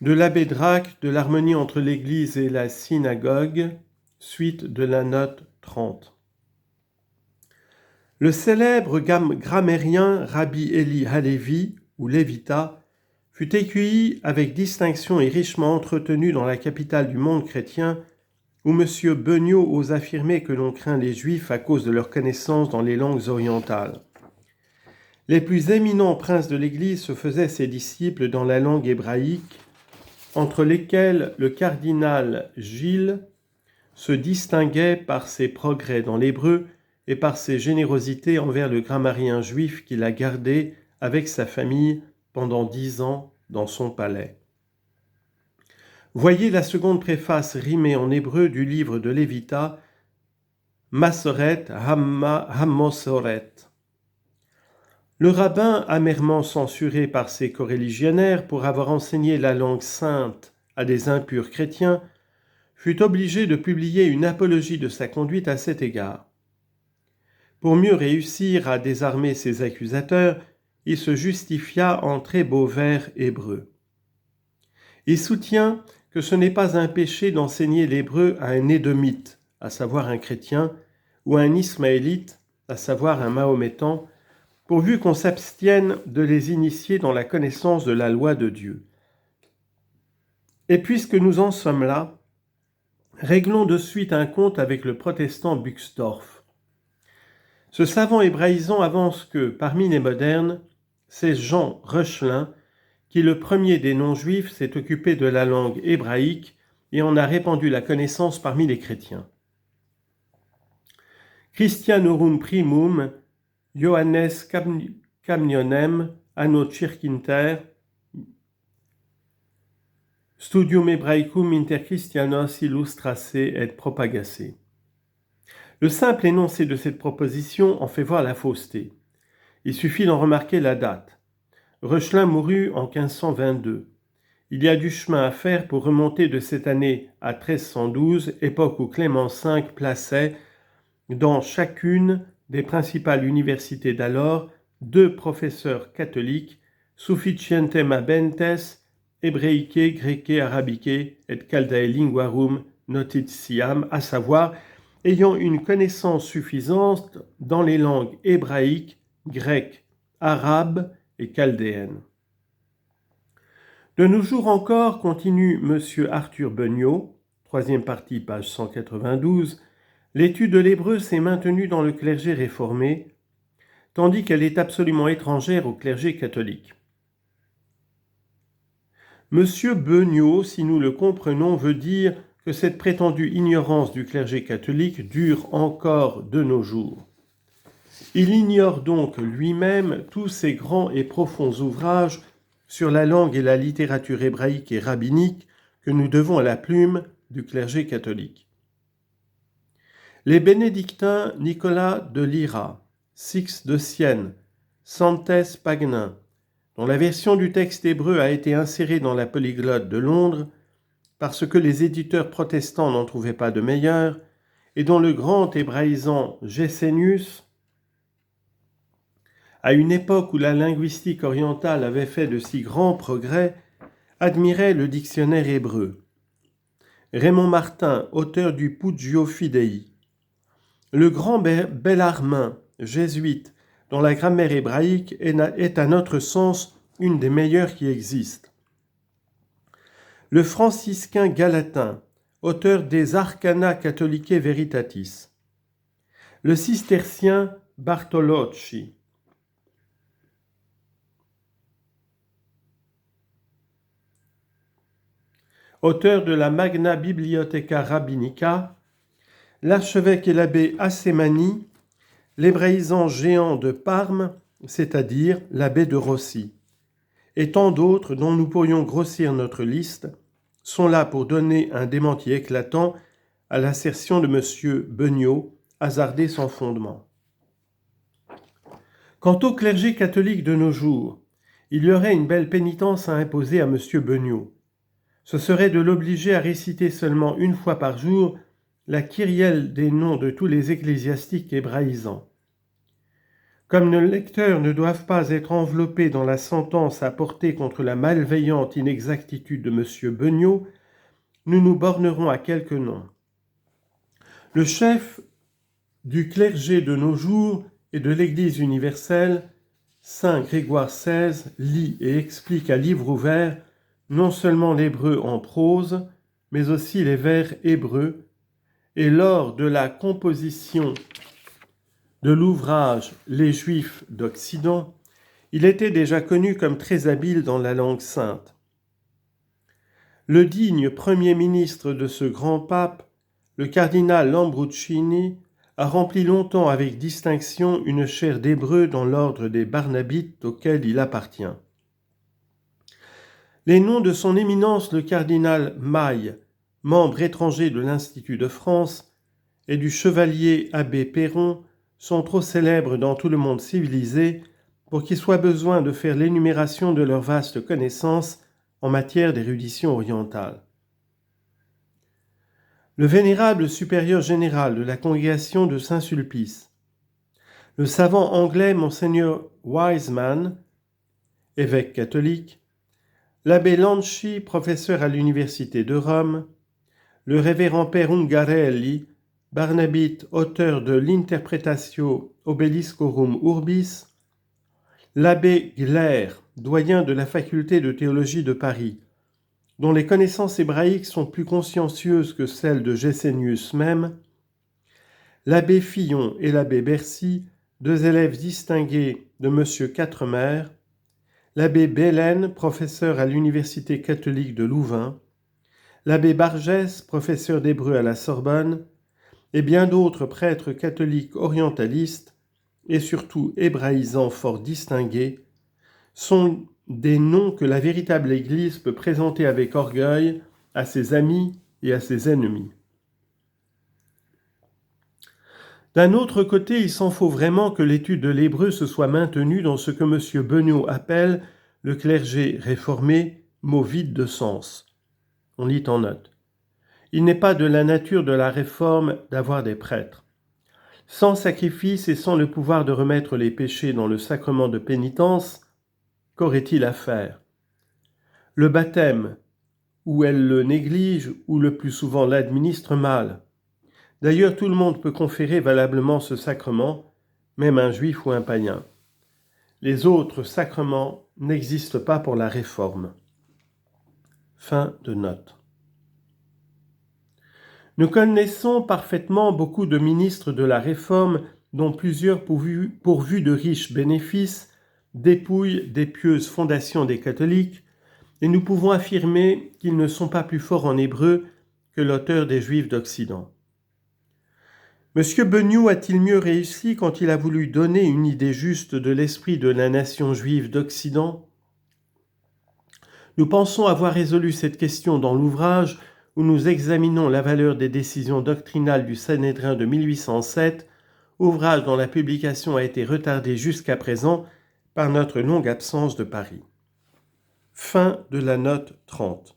de l'abbé Drac de l'harmonie entre l'Église et la synagogue, suite de la note 30. Le célèbre grammairien Rabbi Eli Halevi, ou Lévita, fut accueilli avec distinction et richement entretenu dans la capitale du monde chrétien, où M. Beugnot ose affirmer que l'on craint les Juifs à cause de leur connaissance dans les langues orientales. Les plus éminents princes de l'Église se faisaient ses disciples dans la langue hébraïque, entre lesquels le cardinal Gilles se distinguait par ses progrès dans l'hébreu et par ses générosités envers le grammairien juif qu'il a gardé avec sa famille pendant 10 ans dans son palais. Voyez la seconde préface rimée en hébreu du livre de Lévita, Masoret Hamosoret. Le rabbin, amèrement censuré par ses coreligionnaires pour avoir enseigné la langue sainte à des impurs chrétiens, fut obligé de publier une apologie de sa conduite à cet égard. Pour mieux réussir à désarmer ses accusateurs, il se justifia en très beaux vers hébreux. Il soutient que ce n'est pas un péché d'enseigner l'hébreu à un édomite, à savoir un chrétien, ou à un ismaélite, à savoir un mahométan, pourvu qu'on s'abstienne de les initier dans la connaissance de la loi de Dieu. Et puisque nous en sommes là, réglons de suite un compte avec le protestant Buxtorf. Ce savant hébraïsant avance que, parmi les modernes, c'est Jean Reuchlin qui, le premier des non-juifs, s'est occupé de la langue hébraïque et en a répandu la connaissance parmi les chrétiens. Christianorum primum, Johannes Camnionem, anno circinter, Studium Hebraicum inter Christianos illustrasse et propagasse. Le simple énoncé de cette proposition en fait voir la fausseté. Il suffit d'en remarquer la date. Reuchlin mourut en 1522. Il y a du chemin à faire pour remonter de cette année à 1312, époque où Clément V plaçait dans chacune des principales universités d'alors 2 professeurs catholiques, sufficientem habentes, Hebraicae, Graecae, Arabicae et Caldae linguarum notitiam, à savoir ayant une connaissance suffisante dans les langues hébraïques, grecques, arabes et chaldéennes. De nos jours encore, continue M. Arthur Beugnot, 3e partie, page 192, l'étude de l'hébreu s'est maintenue dans le clergé réformé, tandis qu'elle est absolument étrangère au clergé catholique. M. Beugnot, si nous le comprenons, veut dire que cette prétendue ignorance du clergé catholique dure encore de nos jours. Il ignore donc lui-même tous ces grands et profonds ouvrages sur la langue et la littérature hébraïque et rabbinique que nous devons à la plume du clergé catholique. Les bénédictins Nicolas de Lyra, Six de Sienne, Santès Pagnin, dont la version du texte hébreu a été insérée dans la polyglotte de Londres parce que les éditeurs protestants n'en trouvaient pas de meilleur, et dont le grand hébraïsant Gesenius, à une époque où la linguistique orientale avait fait de si grands progrès, admirait le dictionnaire hébreu. Raymond Martin, auteur du Pugio Fidei. Le grand Bellarmin, jésuite, dont la grammaire hébraïque est à notre sens une des meilleures qui existent. Le franciscain Galatin, auteur des Arcana Catholicae Veritatis. Le cistercien Bartolocci. Auteur de la Magna Bibliotheca Rabbinica, l'archevêque et l'abbé Assemani, l'hébraïsant géant de Parme, c'est-à-dire l'abbé de Rossi, et tant d'autres dont nous pourrions grossir notre liste, sont là pour donner un démenti éclatant à l'assertion de M. Beugnot, hasardée sans fondement. Quant au clergé catholique de nos jours, il y aurait une belle pénitence à imposer à M. Beugnot. Ce serait de l'obliger à réciter seulement une fois par jour la kyrielle des noms de tous les ecclésiastiques hébraïsants. Comme nos lecteurs ne doivent pas être enveloppés dans la sentence à porter contre la malveillante inexactitude de M. Beugnot, nous nous bornerons à quelques noms. Le chef du clergé de nos jours et de l'Église universelle, Saint Grégoire XVI, lit et explique à livre ouvert non seulement l'hébreu en prose, mais aussi les vers hébreux, et lors de la composition de l'ouvrage Les Juifs d'Occident, il était déjà connu comme très habile dans la langue sainte. Le digne premier ministre de ce grand pape, le cardinal Lambruschini, a rempli longtemps avec distinction une chaire d'hébreu dans l'ordre des Barnabites auquel il appartient. Les noms de son éminence le cardinal Maille, membre étranger de l'Institut de France, et du chevalier abbé Perron sont trop célèbres dans tout le monde civilisé pour qu'il soit besoin de faire l'énumération de leurs vastes connaissances en matière d'érudition orientale. Le vénérable supérieur général de la congrégation de Saint-Sulpice, le savant anglais Monseigneur Wiseman, évêque catholique, l'abbé Lanchi, professeur à l'université de Rome, le révérend père Ungarelli, barnabite, auteur de l'Interpretatio Obeliscorum Urbis, l'abbé Gler, doyen de la faculté de théologie de Paris, dont les connaissances hébraïques sont plus consciencieuses que celles de Gesenius même, l'abbé Fillon et l'abbé Bercy, deux élèves distingués de M. Quatremer, l'abbé Belen, professeur à l'Université catholique de Louvain, l'abbé Bargès, professeur d'hébreu à la Sorbonne, et bien d'autres prêtres catholiques orientalistes, et surtout hébraïsants fort distingués, sont des noms que la véritable Église peut présenter avec orgueil à ses amis et à ses ennemis. D'un autre côté, il s'en faut vraiment que l'étude de l'hébreu se soit maintenue dans ce que M. Beugnot appelle le clergé réformé, mot vide de sens. On lit en note. Il n'est pas de la nature de la réforme d'avoir des prêtres. Sans sacrifice et sans le pouvoir de remettre les péchés dans le sacrement de pénitence, qu'aurait-il à faire ? Le baptême, ou elle le néglige, ou le plus souvent l'administre mal. D'ailleurs, tout le monde peut conférer valablement ce sacrement, même un juif ou un païen. Les autres sacrements n'existent pas pour la réforme. Fin de note. Nous connaissons parfaitement beaucoup de ministres de la réforme dont plusieurs pourvus de riches bénéfices dépouillent des pieuses fondations des catholiques, et nous pouvons affirmer qu'ils ne sont pas plus forts en hébreu que l'auteur des Juifs d'Occident. M. Beugnot a-t-il mieux réussi quand il a voulu donner une idée juste de l'esprit de la nation juive d'Occident ? Nous pensons avoir résolu cette question dans l'ouvrage où nous examinons la valeur des décisions doctrinales du Sanhédrin de 1807, ouvrage dont la publication a été retardée jusqu'à présent par notre longue absence de Paris. Fin de la note 30.